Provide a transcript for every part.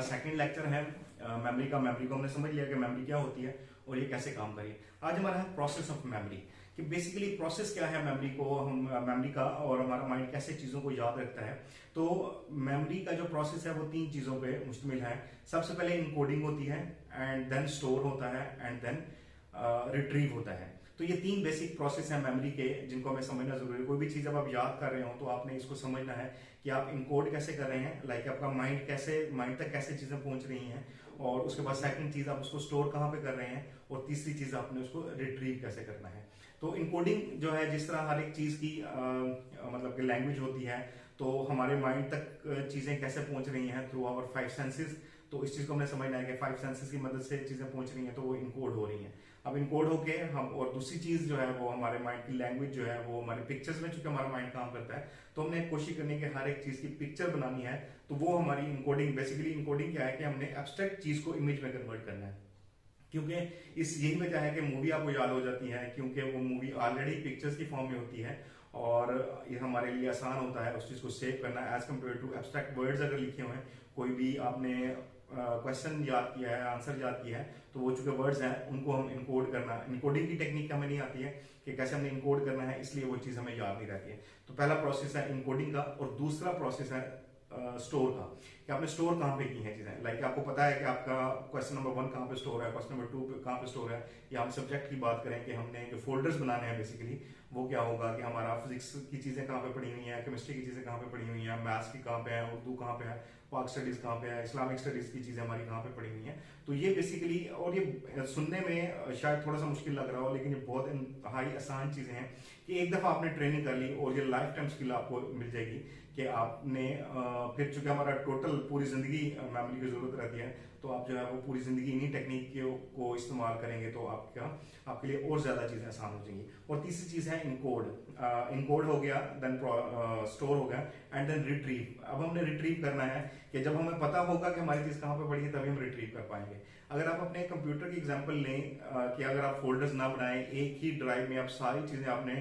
Second lecture है memory का। Memory को हमने समझ लिया कि मेमोरी क्या होती है और ये कैसे काम करी। आज हमारा है प्रोसेस ऑफ मेमोरी, कि बेसिकली प्रोसेस क्या है मेमोरी को, हम मेमोरी का और हमारा माइंड कैसे चीज़ों को याद रखता है। तो मेमोरी का जो प्रोसेस है वो 3 चीज़ों पे मुश्तमिल है। सबसे पहले इनकोडिंग होती है, एंड देन स्टोर होता है, एंड देन रिट्रीव होता है। तो ये 3 बेसिक प्रोसेस हैं मेमोरी के, जिनको हमें समझना जरूरी है। कोई भी चीज़ जब आप याद कर रहे हो तो आपने इसको समझना है कि आप इनकोड कैसे कर रहे हैं, लाइक आपका माइंड तक कैसे चीज़ें पहुंच रही हैं, और उसके बाद सेकंड चीज़ आप उसको स्टोर कहाँ पे कर रहे हैं, और तीसरी चीज़ आपने उसको रिट्रीव कैसे करना है। तो इनकोडिंग जो है, जिस तरह हर एक चीज़ की मतलब कि लैंग्वेज होती है, तो हमारे माइंड तक चीज़ें कैसे पहुंच रही हैं थ्रू आवर 5 सेंसेस। तो इस चीज़ को हमने समझना है कि 5 सेंसेस की मदद से चीज़ें पहुंच रही हैं, तो वो इनकोड हो रही हैं। अब इनकोड होके हम, और दूसरी चीज़ जो है वो हमारे माइंड की लैंग्वेज जो है वो हमारे पिक्चर्स में, चूंकि हमारा माइंड काम करता है, तो हमने कोशिश करनी है कि हर एक चीज़ की पिक्चर बनानी है। तो वो हमारी इनकोडिंग, बेसिकली इनकोडिंग क्या है कि हमने एब्स्ट्रैक्ट चीज़ को इमेज में कन्वर्ट करना है। क्योंकि इस यही वजह है कि मूवी आपको याद हो जाती है, क्योंकि वो मूवी ऑलरेडी पिक्चर्स की फॉर्म में होती है, और ये हमारे लिए आसान होता है उस चीज़ को सेव करना as compare to abstract words अगर लिखे हुए हैं। कोई भी आपने क्वेश्चन याद किया है, आंसर याद किया है, तो वो चूंकि वर्ड्स हैं उनको हम इनकोड करना, इनकोडिंग की टेक्निक हमें नहीं आती है कि कैसे हमने इनकोड करना है, इसलिए वो चीज़ हमें याद नहीं रहती है। तो पहला प्रोसेस है इनकोडिंग का, और दूसरा प्रोसेस है स्टोर का, कि आपने स्टोर कहाँ पे की है चीजें। लाइक आपको पता है कि आपका क्वेश्चन नंबर 1 कहाँ पे स्टोर है, क्वेश्चन नंबर 2 कहाँ पे स्टोर है, या हम सब्जेक्ट की बात करें कि हमने जो फोल्डर्स बनाने हैं, बेसिकली वो क्या होगा कि हमारा फिजिक्स की चीजें कहाँ पे पड़ी हुई हैं, केमिस्ट्री की चीजें कहाँ पे पड़ी हुई हैं, मैथ्स की कहाँ पे है, उर्दू कहाँ पे है, पाक स्टडीज कहाँ पे है, इस्लामिक स्टडीज की चीजें हमारी कहाँ पे पड़ी हुई हैं। तो ये बेसिकली, और ये सुनने में शायद थोड़ा सा मुश्किल लग रहा हो, लेकिन ये बहुत इंतहाई आसान चीजें हैं कि एक दफा आपने ट्रेनिंग कर ली और ये लाइफ टाइम स्किल आपको मिल जाएगी कि आपने फिर चूंकि हमारा टोटल पूरी जिंदगी मेमोरी की जरूरत रहती है, तो आप जो है वो पूरी जिंदगी इन्हीं टेक्निक को इस्तेमाल करेंगे, तो आपके लिए और ज्यादा चीजें आसान हो जाएंगी। और तीसरी चीज है इनकोड। इनकोड हो गया, देन स्टोर हो गया, एंड देन रिट्रीव। अब हमने रिट्रीव करना है कि जब हमें पता होगा कि हमारी चीज कहाँ पे पड़ी है, तभी हम रिट्रीव कर पाएंगे। अगर आप अपने कंप्यूटर की एग्जांपल लें, कि अगर आप फोल्डर्स ना बनाएं, एक ही ड्राइव में आप सारी चीजें आपने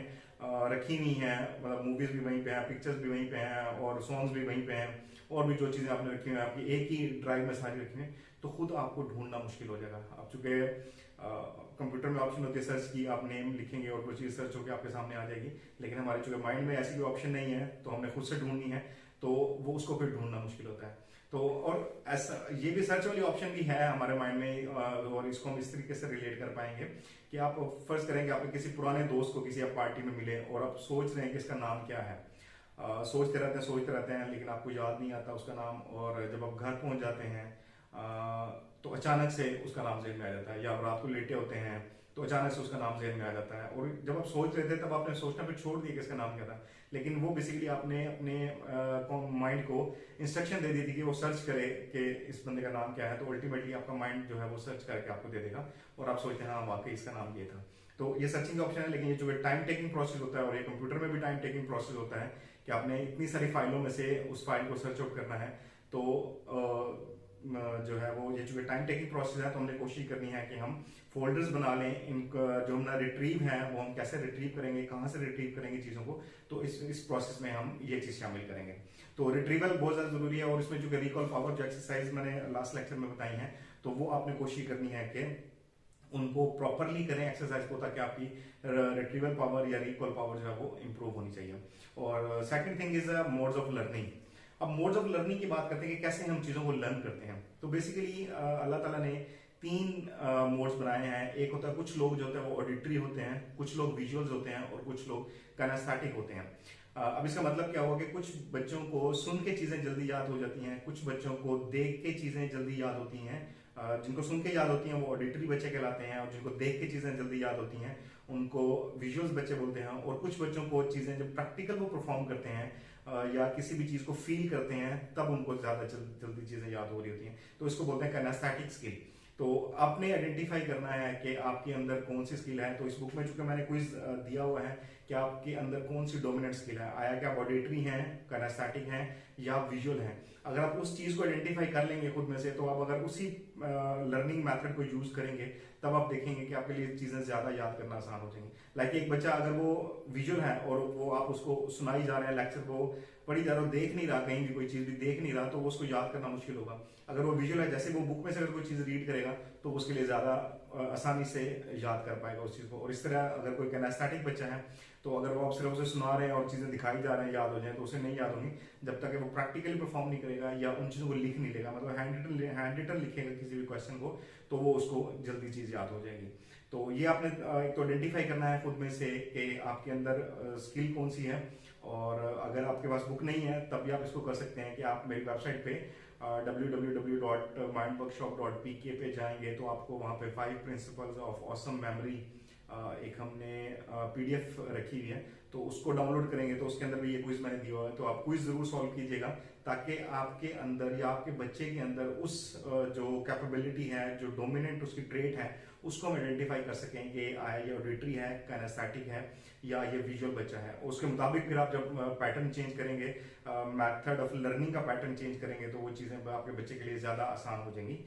रखी हुई हैं, मतलब मूवीज भी वहीं पे हैं, पिक्चर्स भी वहीं पे हैं, और सॉन्ग्स भी वहीं पे हैं, और भी जो चीजें आपने रखी हुई हैं आपकी एक ही ड्राइव में सारी रखी हुई हैं, तो खुद आपको ढूंढना मुश्किल हो जाएगा। अब चूंकि कंप्यूटर में ऑप्शन होती है सर्च की, आप नेम लिखेंगे और कोई चीज सर्च होकर आपके सामने आ जाएगी, लेकिन हमारे चूंकि माइंड में ऐसी कोई ऑप्शन नहीं है, तो हमने खुद से ढूंढनी है, तो वो उसको फिर ढूंढना मुश्किल होता है। तो और ऐसा ये भी सर्च वाली ऑप्शन भी है हमारे माइंड में, और इसको हम इस तरीके से रिलेट कर पाएंगे कि आप फर्ज करें कि आप किसी पुराने दोस्त को किसी आप पार्टी में मिले, और आप सोच रहे हैं कि इसका नाम क्या है। सोचते रहते हैं, लेकिन आपको याद नहीं आता उसका नाम, और जब आप घर पहुंच जाते हैं तो अचानक से उसका नाम जहन में आ जाता है, या आप रात को लेटे होते हैं तो अचानक से उसका नाम जहन में आ जाता है। और जब आप सोच रहे थे तब आपने सोचना फिर छोड़ दिया कि इसका नाम क्या था, लेकिन वो बेसिकली आपने अपने माइंड को इंस्ट्रक्शन दे दी थी कि वो सर्च करे कि इस बंदे का नाम क्या है। तो अल्टीमेटली आपका माइंड जो है वो सर्च करके आपको दे देगा, और आप सोचते हैं हाँ वाकई इसका नाम ये था। तो ये सर्चिंग का ऑप्शन है, लेकिन ये जो टाइम टेकिंग प्रोसेस होता है, और ये कंप्यूटर में भी टाइम टेकिंग प्रोसेस होता है कि आपने इतनी सारी फाइलों में से उस फाइल को सर्च आउट करना है। तो जो है वो ये जो टाइम टेकिंग प्रोसेस है, तो हमने कोशिश करनी है कि हम फोल्डर्स बना लें। इनका जो हमारा रिट्रीव है वो हम कैसे रिट्रीव करेंगे, कहाँ से रिट्रीव करेंगे चीज़ों को, तो इस प्रोसेस में हम ये चीज़ शामिल करेंगे। तो रिट्रीवल बहुत ज़्यादा जरूरी है, और इसमें जो रिकॉल पावर जो एक्सरसाइज मैंने लास्ट लेक्चर में बताई है, तो वो आपने कोशिश करनी है कि उनको प्रॉपरली करें एक्सरसाइज को, ताकि आपकी रिट्रीवल पावर या रिकॉल पावर जो है वो इंप्रूव होनी चाहिए। और second thing is modes of learning. अब मोड्स ऑफ लर्निंग की बात करते हैं कि कैसे हम चीजों को लर्न करते हैं। तो बेसिकली अल्लाह ताला ने 3 मोड्स बनाए हैं। एक होता है, कुछ लोग जो होते हैं वो ऑडिटरी होते हैं, कुछ लोग विजुअल्स होते हैं, और कुछ लोग काइनेस्थेटिक होते हैं। अब इसका मतलब क्या होगा कि कुछ बच्चों को सुन के चीजें जल्दी याद हो जाती हैं, कुछ बच्चों को देख के चीजें जल्दी याद होती हैं। जिनको सुन के याद होती हैं वो ऑडिटरी बच्चे कहलाते हैं, और जिनको देख के चीजें जल्दी याद होती हैं उनको विजुअल्स बच्चे बोलते हैं। और कुछ बच्चों को चीजें जब प्रैक्टिकल वो परफॉर्म करते हैं, या किसी भी चीज को फील करते हैं, तब उनको ज्यादा जल्दी चीजें याद हो रही होती हैं, तो इसको बोलते हैं काइनेस्थेटिक स्किल। तो आपने आइडेंटिफाई करना है कि आपके अंदर कौन सी स्किल है। तो इस बुक में चूंकि मैंने क्विज दिया हुआ है कि कि आपके अंदर कौन सी डोमिनेंट स्किल है, आया कि आप ऑडिटरी हैं, काइनेस्थेटिक हैं या विजुअल हैं। अगर आप उस चीज को आइडेंटिफाई कर लेंगे खुद में से, तो आप अगर उसी लर्निंग मेथड को यूज करेंगे, तब आप देखेंगे कि आपके लिए चीजें ज्यादा याद करना आसान हो जाएंगी। लाइक एक बच्चा अगर वो विजुअल है और वो आप उसको सुनाई जा रहे हैं लेक्चर को, पढ़ी जा रहा, देख नहीं रहा, कहीं भी कोई चीज भी देख नहीं रहा, तो उसको याद करना मुश्किल होगा। अगर वो विजुअल है, जैसे वो बुक में से अगर कोई चीज रीड करेगा, तो उसके लिए ज्यादा आसानी से याद कर पाएगा उस चीज को। और इस तरह अगर कोई किनेस्थेटिक बच्चा है, तो अगर वो आप सिर्फ उसे सुना रहे हैं और चीजें दिखाई जा रहे हैं याद हो जाए, तो उसे नहीं याद होंगी जब तक वो प्रैक्टिकली परफॉर्म नहीं करेगा या उन चीजों को लिख नहीं लेगा। मतलब हैंड रिटन लिखेगा किसी भी क्वेश्चन को, तो वो उसको जल्दी चीज याद हो जाएगी। तो ये आपने एक तो आइडेंटिफाई करना है खुद में से कि आपके अंदर स्किल कौन सी है। और अगर आपके पास बुक नहीं है, तब भी आप इसको कर सकते हैं कि आप मेरी वेबसाइट पे www.mindworkshop.pk पे जाएंगे, तो आपको वहाँ पे 5 प्रिंसिपल्स ऑफ ऑसम मेमोरी एक हमने पीडीएफ रखी हुई है, तो उसको डाउनलोड करेंगे तो उसके अंदर भी ये क्विज मैंने दिया हुआ है। तो आप क्विज जरूर सॉल्व कीजिएगा, ताकि आपके अंदर या आपके बच्चे के अंदर उस जो कैपेबिलिटी है, जो डोमिनेंट उसकी ट्रेट है, उसको हम आइडेंटिफाई कर सकें कि आया ये ऑडिटरी है, काइनेस्थेटिक है या ये विजुअल बच्चा है। उसके मुताबिक फिर आप जब पैटर्न चेंज करेंगे, मेथड ऑफ लर्निंग का पैटर्न चेंज करेंगे, तो वो चीज़ें आपके बच्चे के लिए ज़्यादा आसान हो जाएंगी।